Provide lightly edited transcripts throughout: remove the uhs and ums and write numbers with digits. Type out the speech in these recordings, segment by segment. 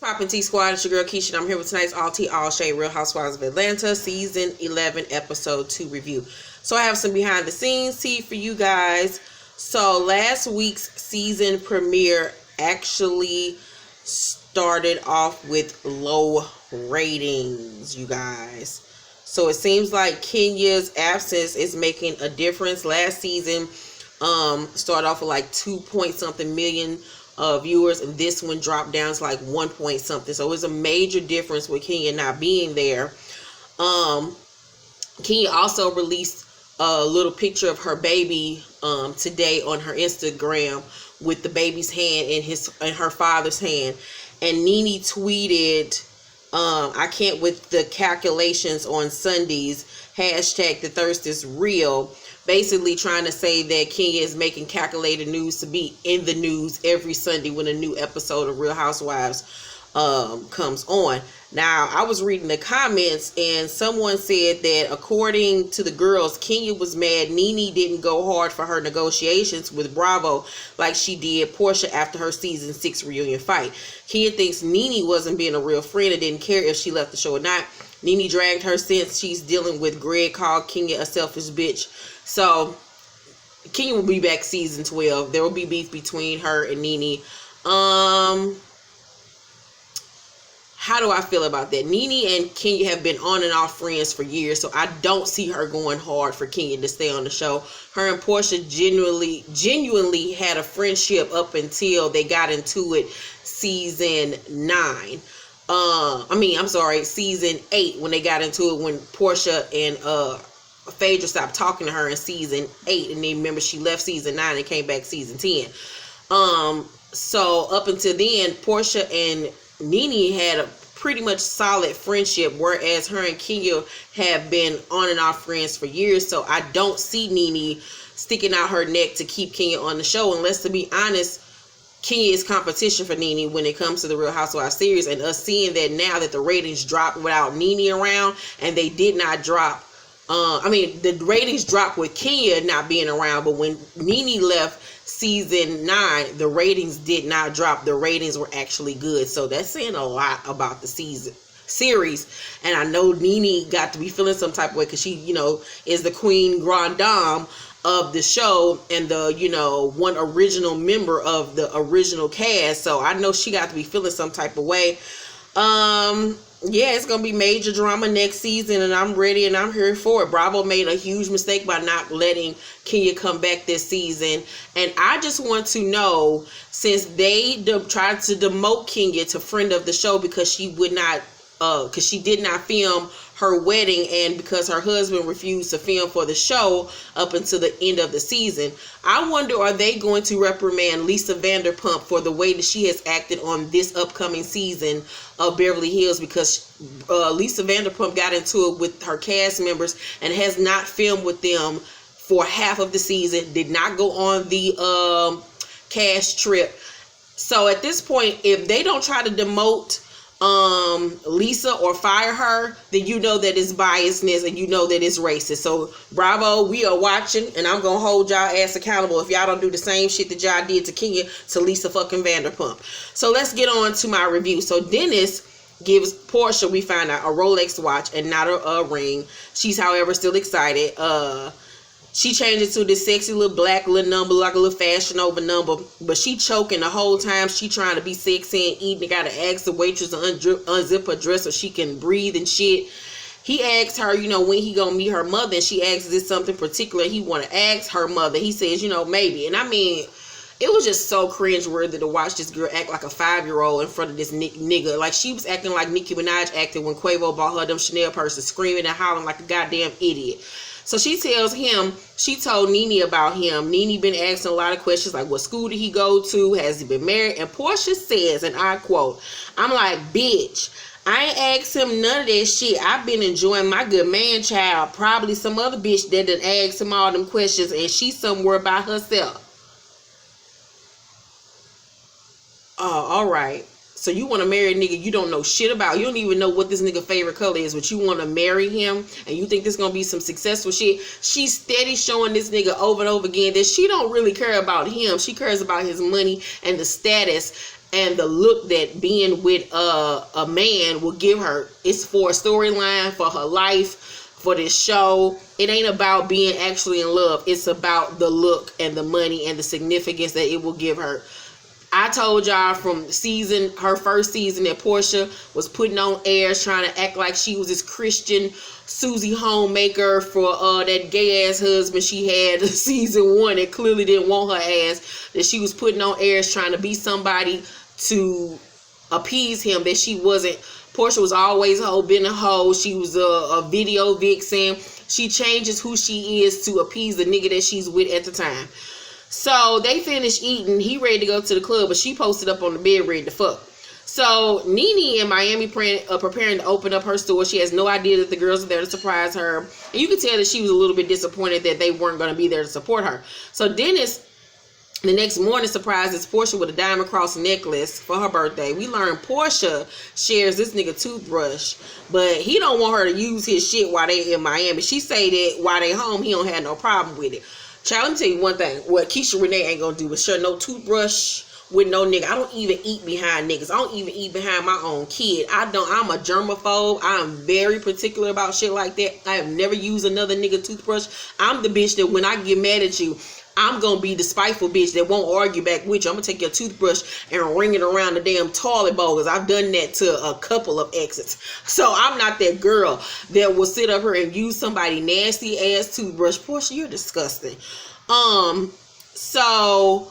Poppin' T Squad, it's your girl Keisha, and I'm here with tonight's All Tea All Shade Real Housewives of Atlanta Season 11 Episode 2 review. So I have some behind the scenes tea for you guys. So last week's season premiere actually started off with low ratings, you guys. So it seems like Kenya's absence is making a difference. Last season started off with like 2 point something million viewers, and this one dropped down to like 1 point something. So it's a major difference with Kenya not being there. Kenya also released a little picture of her baby today on her Instagram with the baby's hand in her father's hand, and NeNe tweeted, I can't with the calculations on Sundays, hashtag the thirst is real, basically trying to say that Kenya is making calculated news to be in the news every Sunday when a new episode of Real Housewives comes on. Now, I was reading the comments, and someone said that according to the girls, Kenya was mad NeNe didn't go hard for her negotiations with Bravo like she did Porsha after her season 6 reunion fight. Kenya thinks NeNe wasn't being a real friend and didn't care if she left the show or not. NeNe dragged her since she's dealing with Gregg, called Kenya a selfish bitch. So Kenya will be back season 12. There will be beef between her and NeNe. How do I feel about that? NeNe and Kenya have been on and off friends for years, so I don't see her going hard for Kenya to stay on the show. Her and Porsha genuinely had a friendship up until they got into it season 9. Season 8, when they got into it, when Porsha and Phaedra stopped talking to her in season 8, and then remember she left season 9 and came back season 10. So up until then, Porsha and NeNe had a pretty much solid friendship, whereas her and Kenya have been on and off friends for years. So I don't see NeNe sticking out her neck to keep Kenya on the show, unless, to be honest, Kenya is competition for NeNe when it comes to the Real Housewives series, and us seeing that now that the ratings dropped without NeNe around, and they did not drop. The ratings dropped with Kenya not being around, but when NeNe left season 9, the ratings did not drop. The ratings were actually good. So that's saying a lot about the series. And I know NeNe got to be feeling some type of way because she, is the queen grand dame of the show and the, one original member of the original cast. So I know she got to be feeling some type of way. Yeah, it's going to be major drama next season, and I'm ready and I'm here for it. Bravo made a huge mistake by not letting Kenya come back this season. And I just want to know, since they tried to demote Kenya to friend of the show because she would not, because she did not film her wedding, and because her husband refused to film for the show up until the end of the season, I wonder, are they going to reprimand Lisa Vanderpump for the way that she has acted on this upcoming season of Beverly Hills? Because Lisa Vanderpump got into it with her cast members and has not filmed with them for half of the season, did not go on the cast trip. So at this point, if they don't try to demote Lisa or fire her, then you know that it's biasness and you know that it's racist. So Bravo, we are watching, and I'm gonna hold y'all ass accountable if y'all don't do the same shit that y'all did to Kenya to Lisa fucking Vanderpump. So let's get on to my review. So Dennis gives Porsha, we find out, a Rolex watch and not a ring. She's, however, still excited. She changed it to this sexy little black little number, like a little Fashion Nova number. But she choking the whole time. She trying to be sexy and eating. Got to ask the waitress to unzip her dress so she can breathe and shit. He asked her, when he gonna meet her mother. And she asks, is this something particular he want to ask her mother? He says, maybe. And it was just so cringeworthy to watch this girl act like a 5-year-old in front of this nigga. Like, she was acting like Nicki Minaj acted when Quavo bought her them Chanel purses, screaming and hollering like a goddamn idiot. So she tells him, she told NeNe about him. NeNe been asking a lot of questions like, what school did he go to? Has he been married? And Porsha says, and I quote, I'm like, bitch, I ain't asked him none of that shit. I've been enjoying my good man child. Probably some other bitch that done asked him all them questions, and she's somewhere by herself. Oh, all right. So you want to marry a nigga you don't know shit about. You don't even know what this nigga favorite color is, but you want to marry him, and you think this going to be some successful shit. She's steady showing this nigga over and over again that she don't really care about him. She cares about his money and the status and the look that being with a man will give her. It's for a storyline, for her life, for this show. It ain't about being actually in love. It's about the look and the money and the significance that it will give her. I told y'all from her first season, that Porsha was putting on airs, trying to act like she was this Christian Susie homemaker for that gay ass husband she had in season 1 that clearly didn't want her ass. That she was putting on airs, trying to be somebody to appease him. That she wasn't. Porsha was always been a hoe. She was a video vixen. She changes who she is to appease the nigga that she's with at the time. So they finished eating. He ready to go to the club, but she posted up on the bed ready to fuck. So NeNe in Miami preparing to open up her store. She has no idea that the girls are there to surprise her. And you can tell that she was a little bit disappointed that they weren't going to be there to support her. So Dennis, the next morning, surprises Porsha with a diamond cross necklace for her birthday. We learned Porsha shares this nigga toothbrush, but he don't want her to use his shit while they in Miami. She say that while they home, he don't have no problem with it. Child, let me tell you one thing. What Keisha Renee ain't gonna do is share no toothbrush with no nigga. I don't even eat behind niggas. I don't even eat behind my own kid. I'm a germaphobe. I'm very particular about shit like that. I have never used another nigga toothbrush. I'm the bitch that when I get mad at you, I'm gonna be the spiteful bitch that won't argue back with you. I'm gonna take your toothbrush and ring it around the damn toilet bowl, because I've done that to a couple of exes. So I'm not that girl that will sit up here and use somebody nasty ass toothbrush. Porsha, you're disgusting. So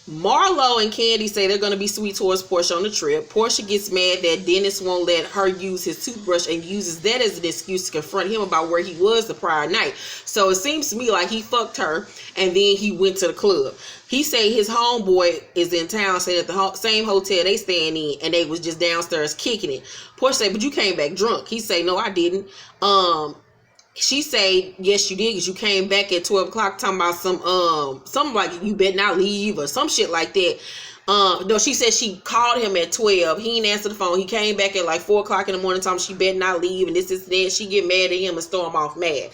Marlo and Kandi say they're going to be sweet towards Porsha on the trip. Porsha gets mad that Dennis won't let her use his toothbrush and uses that as an excuse to confront him about where he was the prior night. So it seems to me like he fucked her and then he went to the club. He say his homeboy is in town, staying at the same hotel they staying in, and they was just downstairs kicking it. Porsha say, but you came back drunk. He say, no, I didn't. She say, yes, you did, because you came back at 12 o'clock talking about something like you better not leave or some shit like that. No, she said she called him at 12. He didn't answer the phone. He came back at like 4 o'clock in the morning talking she better not leave and this, that. She get mad at him and storm off mad.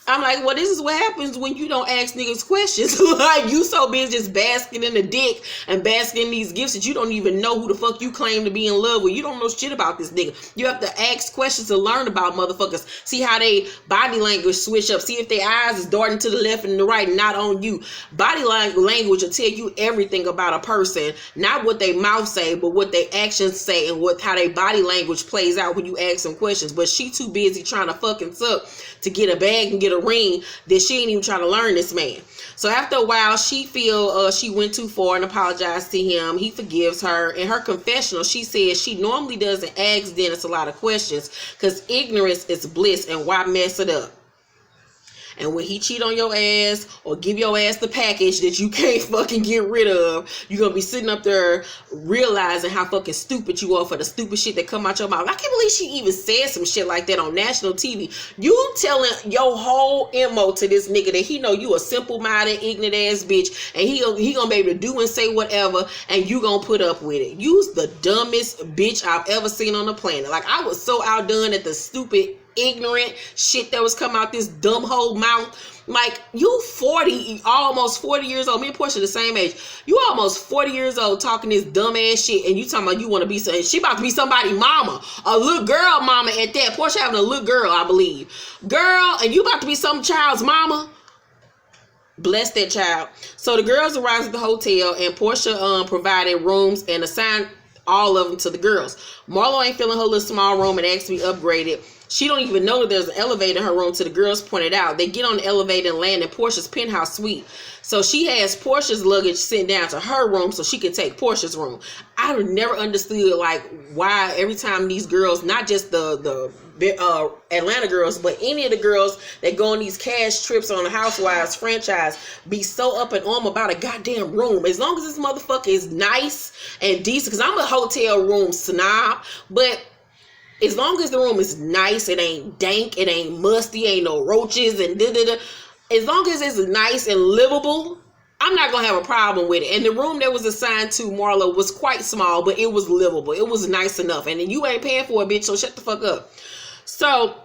I'm like, well, this is what happens when you don't ask niggas questions. Like, you so busy just basking in the dick and basking in these gifts that you don't even know who the fuck you claim to be in love with. You don't know shit about this nigga. You have to ask questions to learn about motherfuckers. See how they body language switch up. See if their eyes is darting to the left and the right, not on you. Body language will tell you everything about a person. Not what they mouth say, but what their actions say and how their body language plays out when you ask them questions. But she too busy trying to fucking suck to get a bag and get a ring that she ain't even trying to learn this man. So after a while, she feel she went too far and apologized to him. He forgives her. In her confessional, she says she normally doesn't ask Dennis a lot of questions because ignorance is bliss, and why mess it up? And when he cheat on your ass or give your ass the package that you can't fucking get rid of, you're going to be sitting up there realizing how fucking stupid you are for the stupid shit that come out your mouth. I can't believe she even said some shit like that on national TV. You telling your whole MO to this nigga that he know you a simple-minded, ignorant ass bitch, and he going to be able to do and say whatever, and you going to put up with it. You's the dumbest bitch I've ever seen on the planet. Like, I was so outdone at the stupid, ignorant shit that was coming out this dumb whole mouth. Like, you 40, almost 40 years old. Me and Porsha the same age. You almost 40 years old talking this dumb ass shit, and you talking about you want to be something. She about to be somebody mama, a little girl mama at that. Porsha having a little girl, I believe. Girl, and you about to be some child's mama. Bless that child. So the girls arrived at the hotel, and Porsha provided rooms and assigned all of them to the girls. Marlo ain't feeling her little small room and asked to be upgraded. She don't even know that there's an elevator in her room till the girls pointed out. They get on the elevator and land in Portia's penthouse suite. So she has Portia's luggage sent down to her room so she can take Portia's room. I never understood like why every time these girls, not just the Atlanta girls, but any of the girls that go on these cash trips on the Housewives franchise, be so up and on about a goddamn room. As long as this motherfucker is nice and decent, because I'm a hotel room snob, but as long as the room is nice, it ain't dank, it ain't musty, ain't no roaches and da-da-da. As long as it's nice and livable, I'm not going to have a problem with it. And the room that was assigned to Marlo was quite small, but it was livable. It was nice enough. And you ain't paying for it, bitch, so shut the fuck up. So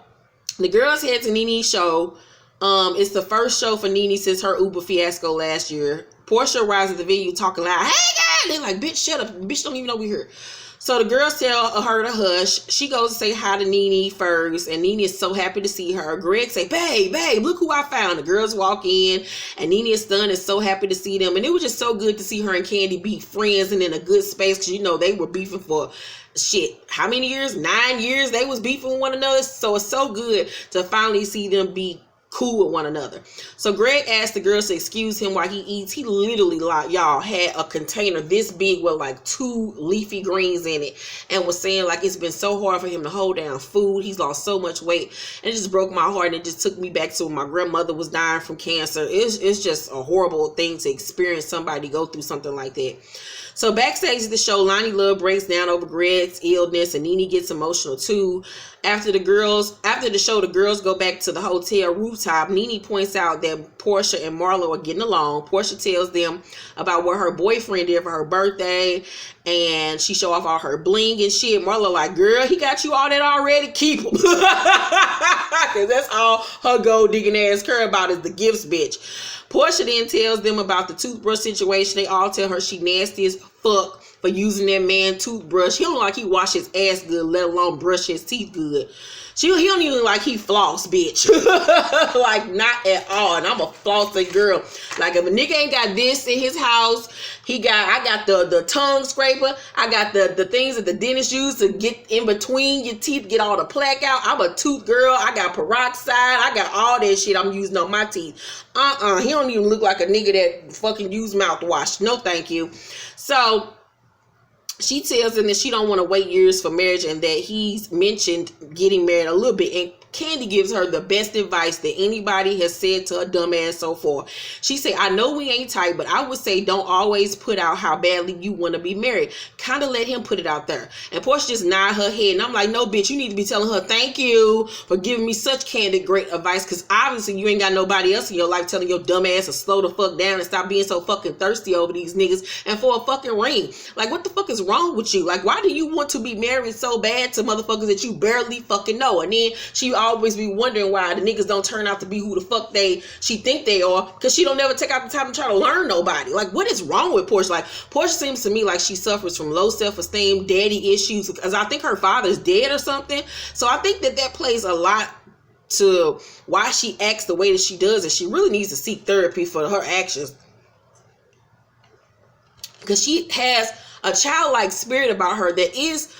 the girls head to NeNe's show. It's the first show for NeNe since her Uber fiasco last year. Porsha arrives at the venue talking loud, "Hey They like, bitch, shut up. Bitch don't even know we here. So the girls tell her to hush. She goes to say hi to NeNe first, and NeNe is so happy to see her. Gregg say, babe, look who I found. The girls walk in, and NeNe is stunned and so happy to see them. And it was just so good to see her and Kandi be friends and in a good space, because, you know, they were beefing for shit. How many years? 9 years they was beefing with one another. So it's so good to finally see them be cool with one another. So Gregg asked the girls to excuse him while he eats. He literally, like, y'all, had a container this big with like 2 leafy greens in it, and was saying like it's been so hard for him to hold down food. He's lost so much weight, and it just broke my heart. And it just took me back to when my grandmother was dying from cancer. It's just a horrible thing to experience somebody go through something like that. So backstage at the show, Loni Love breaks down over Gregg's illness, and NeNe gets emotional too. After the show, the girls go back to the hotel rooftop. NeNe points out that Porsha and Marlo are getting along. Porsha tells them about what her boyfriend did for her birthday, and she show off all her bling and shit. Marlo like, girl, he got you all that already. Keep him. Because that's all her gold digging ass care about is the gifts, bitch. Porsha then tells them about the toothbrush situation. They all tell her she nasty as fuck for using that man toothbrush. He don't like he wash his ass good, let alone brush his teeth good. He don't even like he floss, bitch. Like, not at all. And I'm a flossing girl. Like, if a nigga ain't got this in his house, I got the tongue scraper. I got the things that the dentist use to get in between your teeth, get all the plaque out. I'm a tooth girl. I got peroxide. I got all that shit I'm using on my teeth. He don't even look like a nigga that fucking use mouthwash. No, thank you. So she tells him that she don't want to wait years for marriage, and that he's mentioned getting married a little bit. And Kandi gives her the best advice that anybody has said to a dumbass so far. She said, I know we ain't tight, but I would say don't always put out how badly you want to be married. Kind of let him put it out there. And Porsha just nod her head, and I'm like, no, bitch, you need to be telling her thank you for giving me such candid, great advice, because obviously you ain't got nobody else in your life telling your dumb ass to slow the fuck down and stop being so fucking thirsty over these niggas and for a fucking ring. Like, what the fuck is wrong with you? Like, why do you want to be married so bad to motherfuckers that you barely fucking know? And then she always be wondering why the niggas don't turn out to be who the fuck she think they are, because she don't never take out the time to try to learn nobody. Like, what is wrong with Porsha? Like, Porsha seems to me like she suffers from low self-esteem, daddy issues, because I think her father's dead or something. So I think that plays a lot to why she acts the way that she does, and she really needs to seek therapy for her actions, because she has a childlike spirit about her that is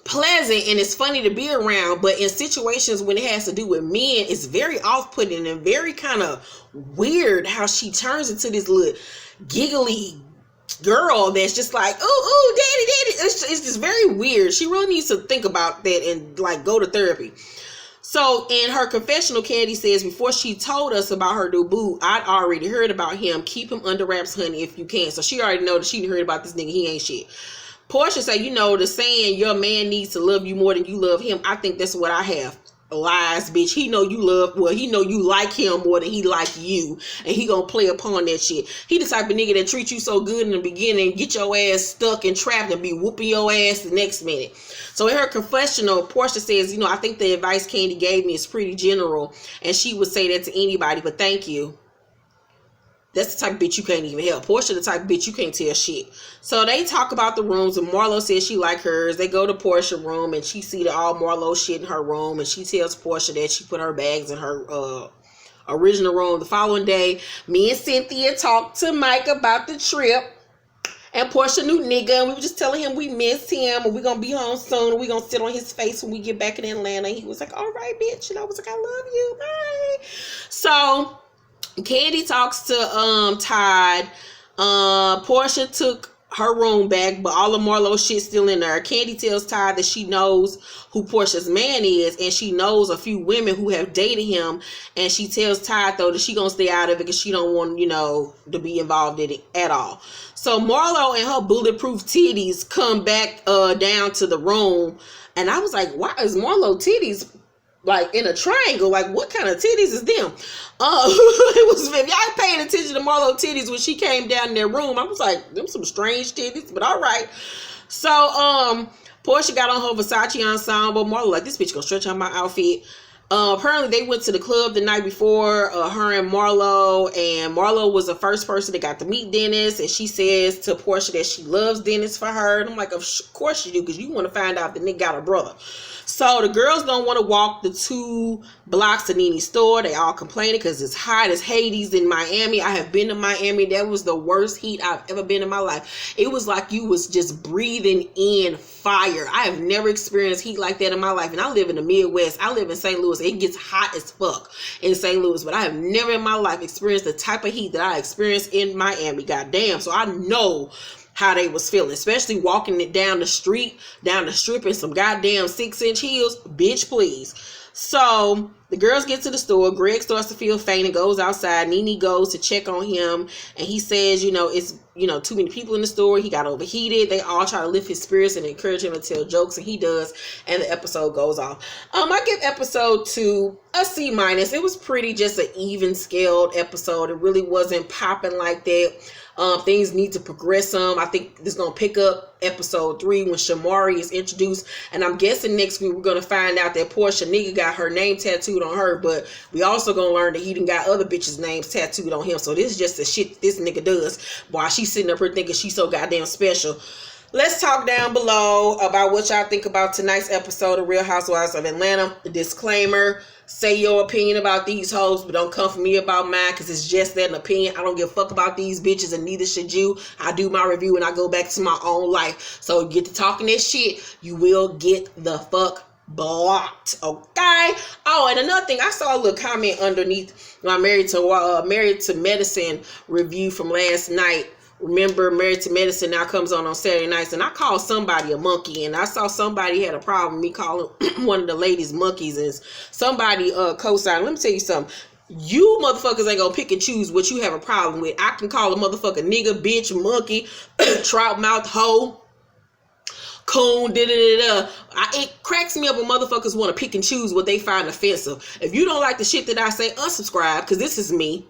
pleasant and it's funny to be around, but in situations when it has to do with men, it's very off-putting and very kind of weird how she turns into this little giggly girl that's just like, ooh, daddy. It's just very weird. She really needs to think about that and like go to therapy. So in her confessional, Kandi says, before she told us about her new boo, I'd already heard about him. Keep him under wraps, honey, if you can. So she already know that she heard about this nigga. He ain't shit. Porsha say, you know, the saying your man needs to love you more than you love him. I think that's what I have. Lies, bitch. He know you like him more than he like you, and he gonna play upon that shit. He the type of nigga that treat you so good in the beginning, get your ass stuck and trapped and be whooping your ass the next minute. So in her confessional, Porsha says, you know, I think the advice Kandi gave me is pretty general, and she would say that to anybody, but thank you. That's the type of bitch you can't even help. Porsha the type of bitch you can't tell shit. So they talk about the rooms, and Marlo says she like hers. They go to Porsha room, and she see all Marlo shit in her room, and she tells Porsha that she put her bags in her original room. The following day, me and Cynthia talked to Mike about the trip, and Porsha knew nigga, and we were just telling him we miss him, and we're gonna be home soon, and we're gonna sit on his face when we get back in Atlanta. And he was like, all right, bitch. And I was like, I love you. Bye. So Kandi talks to Todd. Porsha took her room back, but all of Marlo's shit still in there. Kandi tells Todd that she knows who Porsha's man is, and she knows a few women who have dated him, and she tells Todd though that she gonna stay out of it because she don't want, you know, to be involved in it at all. So Marlo and her bulletproof titties come back down to the room, and I was like, why is Marlo titties like in a triangle? Like, what kind of titties is them? It was, if y'all paying attention to Marlo titties when she came down in their room, I was like, them some strange titties, but all right. So Porsha got on her Versace ensemble. Marlo like, this bitch gonna stretch out my outfit. Apparently they went to the club the night before, her and Marlo was the first person that got to meet Dennis, and she says to Porsha that she loves Dennis for her, and I'm like, of course you do, because you want to find out the nigga got a brother. So the girls don't want to walk the 2 blocks to NeNe's store. They all complaining because it's hot as Hades in Miami. I have been to Miami. That was the worst heat I've ever been in my life. It was like you was just breathing in fire. I have never experienced heat like that in my life. And I live in the Midwest. I live in St. Louis. It gets hot as fuck in St. Louis. But I have never in my life experienced the type of heat that I experienced in Miami. Goddamn. So I know how they was feeling, especially walking it down the strip in some goddamn 6-inch heels. Bitch, please. So the girls get to the store. Gregg starts to feel faint and goes outside. NeNe goes to check on him, and he says, it's too many people in the store. He got overheated. They all try to lift his spirits and encourage him to tell jokes, and he does, and the episode goes off. I give episode 2 a C-. It was pretty just an even scaled episode. It really wasn't popping like that. Things need to progress some. I think this is going to pick up episode 3 when Shamari is introduced. And I'm guessing next week we're going to find out that Porsha nigga got her name tattooed on her. But we also going to learn that he done got other bitches' names tattooed on him. So this is just the shit this nigga does while she's sitting up here thinking she's so goddamn special. Let's talk down below about what y'all think about tonight's episode of Real Housewives of Atlanta. Disclaimer. Say your opinion about these hoes, but don't come for me about mine, because it's just that an opinion. I don't give a fuck about these bitches, and neither should you. I do my review and I go back to my own life. So get to talking that shit, you will get the fuck blocked. Okay? Oh, and another thing, I saw a little comment underneath my Married to Medicine review from last night. Remember, Married to Medicine now comes on Saturday nights, and I called somebody a monkey, and I saw somebody had a problem with me calling one of the ladies monkeys, and somebody co-signed. Let me tell you something. You motherfuckers ain't gonna pick and choose what you have a problem with. I can call a motherfucker nigga, bitch, monkey, trout mouth, hoe, coon, it cracks me up when motherfuckers want to pick and choose what they find offensive. If you don't like the shit that I say, unsubscribe, because this is me.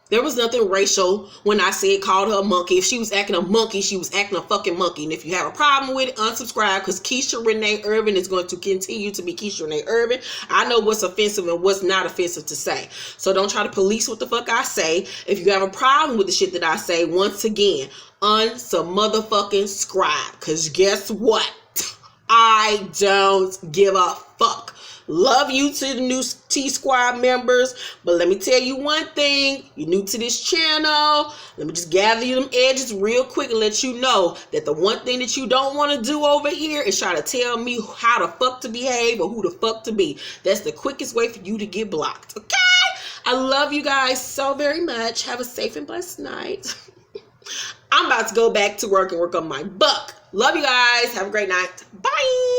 There was nothing racial when I said called her a monkey. If she was acting a monkey, she was acting a fucking monkey. And if you have a problem with it, unsubscribe, because Keisha Renee Irvin is going to continue to be Keisha Renee Irvin. I know what's offensive and what's not offensive to say. So don't try to police what the fuck I say. If you have a problem with the shit that I say, once again, unsubmotherfucking scribe. Because guess what? I don't give a fuck. Love you to the new T-Squad members, but let me tell you one thing. You're new to this channel. Let me just gather you them edges real quick and let you know that the one thing that you don't want to do over here is try to tell me how the fuck to behave or who the fuck to be. That's the quickest way for you to get blocked, okay? I love you guys so very much. Have a safe and blessed night. I'm about to go back to work and work on my buck. Love you guys. Have a great night. Bye.